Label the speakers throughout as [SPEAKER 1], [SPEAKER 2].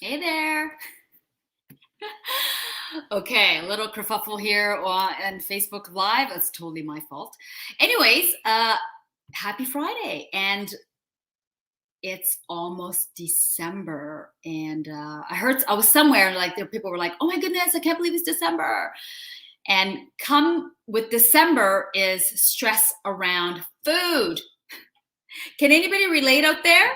[SPEAKER 1] Hey there. Okay, a little kerfuffle here on Facebook Live. That's totally my fault. Anyways, happy Friday. And it's almost December. And I heard, I was somewhere like there people were like, oh my goodness, I can't believe it's December. And come with December is stress around food. Can anybody relate out there?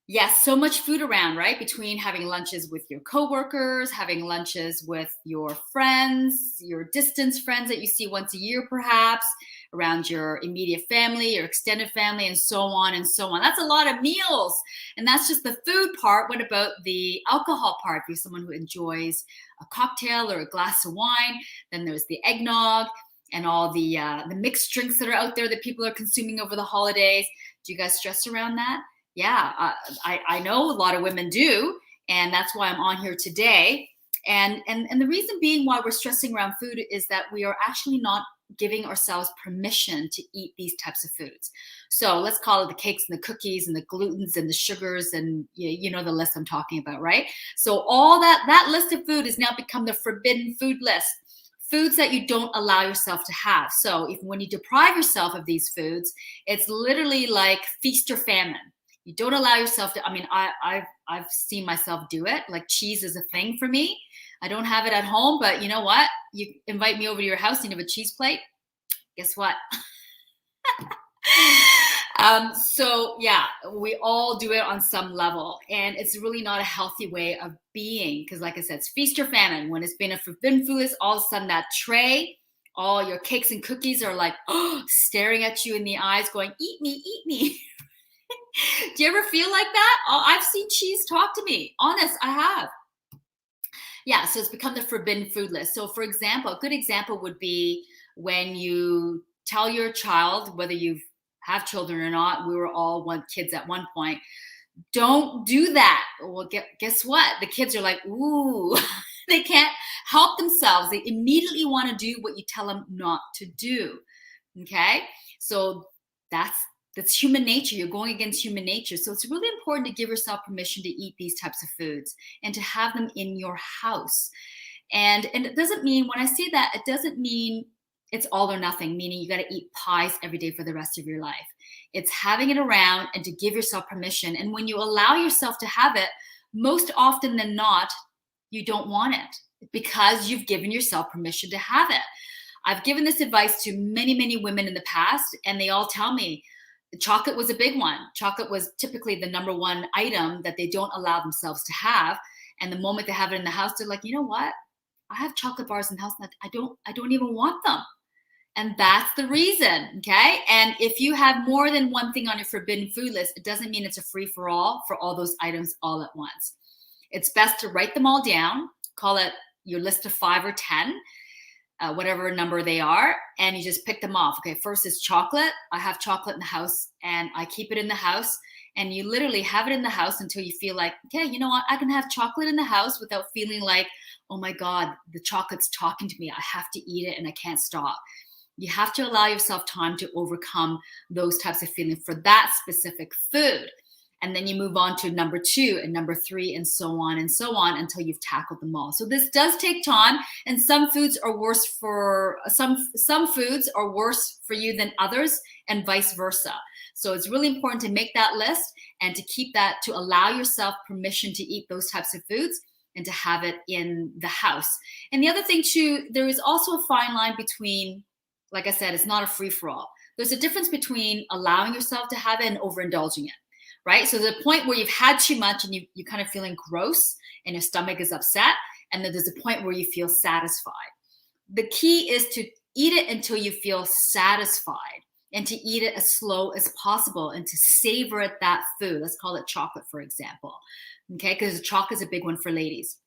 [SPEAKER 1] Yes, so much food around, right? Between having lunches with your coworkers, having lunches with your friends, your distance friends that you see once a year, perhaps, around your immediate family, your extended family, and so on and so on. That's a lot of meals. And that's just the food part. What about the alcohol part? If you're someone who enjoys a cocktail or a glass of wine, then there's the eggnog and all the mixed drinks that are out there that people are consuming over the holidays. Do you guys stress around that? Yeah, I know a lot of women do, and that's why I'm on here today. And the reason being why we're stressing around food is that we are actually not giving ourselves permission to eat these types of foods. So let's call it the cakes and the cookies and the glutens and the sugars and you know the list I'm talking about, right? So all that list of food has now become the forbidden food list. Foods that you don't allow yourself to have. So if when you deprive yourself of these foods, it's literally like feast or famine. You don't allow yourself to. I mean, I've seen myself do it. Like cheese is a thing for me. I don't have it at home, but you know what? You invite me over to your house and you have a cheese plate. Guess what? So yeah, we all do it on some level, and it's really not a healthy way of being. Because, like I said, it's feast or famine. When it's been a forbidden food, all of a sudden that tray, all your cakes and cookies are like staring at you in the eyes, going, "Eat me, eat me." Do you ever feel like that? Oh, I've seen cheese talk to me. Honest, I have. Yeah, so it's become the forbidden food list. So, for example, a good example would be when you tell your child, whether you have children or not, we were all one kids at one point. Don't do that. Well, guess what? The kids are like, ooh, they can't help themselves. They immediately want to do what you tell them not to do. Okay, so that's that's human nature. You're going against human nature. So it's really important to give yourself permission to eat these types of foods and to have them in your house. And it doesn't mean, when I say that, it doesn't mean it's all or nothing, meaning you got to eat pies every day for the rest of your life. It's having it around and to give yourself permission. And when you allow yourself to have it, most often than not, you don't want it because you've given yourself permission to have it. I've given this advice to many, many women in the past, and they all tell me chocolate was a big one. Chocolate was typically the number one item that they don't allow themselves to have. And the moment they have it in the house, they're like, you know what? I have chocolate bars in the house and I don't even want them. And that's the reason. Okay. And if you have more than one thing on your forbidden food list, it doesn't mean it's a free for all those items all at once. It's best to write them all down, call it your list of 5 or 10, whatever number they are, and you just pick them off. Okay, first is chocolate. I have chocolate in the house and I keep it in the house. And you literally have it in the house until you feel like, okay, you know what? I can have chocolate in the house without feeling like, oh my God, the chocolate's talking to me. I have to eat it and I can't stop. You have to allow yourself time to overcome those types of feelings for that specific food. And then you move on to number 2 and number 3 and so on until you've tackled them all. So this does take time, and some foods are worse for some foods are worse for you than others, and vice versa. So it's really important to make that list and to keep that, to allow yourself permission to eat those types of foods and to have it in the house. And the other thing too, there is also a fine line between, like I said, it's not a free for all. There's a difference between allowing yourself to have it and overindulging it, right? So the point where you've had too much and you're kind of feeling gross and your stomach is upset, and then there's a point where you feel satisfied. The key is to eat it until you feel satisfied and to eat it as slow as possible and to savor it, that food. Let's call it chocolate, for example. Okay, because chocolate is a big one for ladies.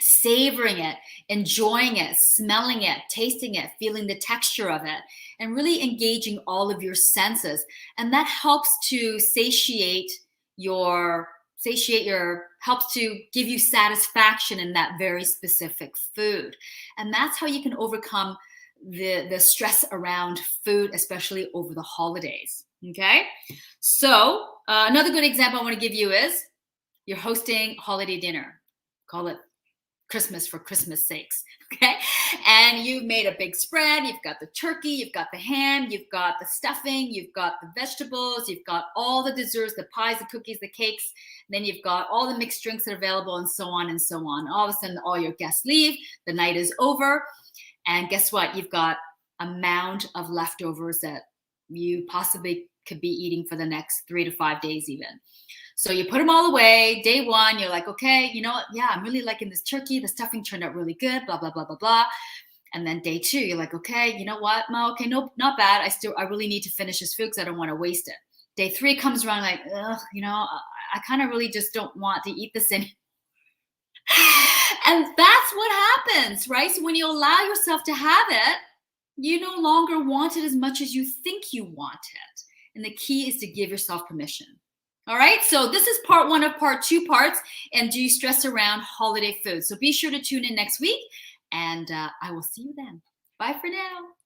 [SPEAKER 1] Savoring it, enjoying it, smelling it, tasting it, feeling the texture of it, and really engaging all of your senses. And that helps to helps to give you satisfaction in that very specific food. And that's how you can overcome the stress around food, especially over the holidays. Okay. So another good example I want to give you is You're hosting holiday dinner. Call it Christmas for Christmas sakes. Okay. And you made a big spread. You've got the turkey, you've got the ham, you've got the stuffing, you've got the vegetables, you've got all the desserts, the pies, the cookies, the cakes. Then you've got all the mixed drinks that are available, and so on and so on. All of a sudden, all your guests leave. The night is over. And guess what? You've got a mound of leftovers that you possibly could be eating for the next 3 to 5 days, even. So you put them all away. Day one, you're like, okay, you know what? Yeah, I'm really liking this turkey. The stuffing turned out really good, blah, blah, blah, blah, blah. And then day two, you're like, okay, you know what, Ma? Okay, nope, not bad. I really need to finish this food because I don't want to waste it. Day three comes around like, ugh, you know, I kind of really just don't want to eat this anymore. And that's what happens, right? So when you allow yourself to have it, you no longer want it as much as you think you want it. And the key is to give yourself permission. All right, so this is part one of part two parts, and do you stress around holiday food? So be sure to tune in next week, and I will see you then. Bye for now.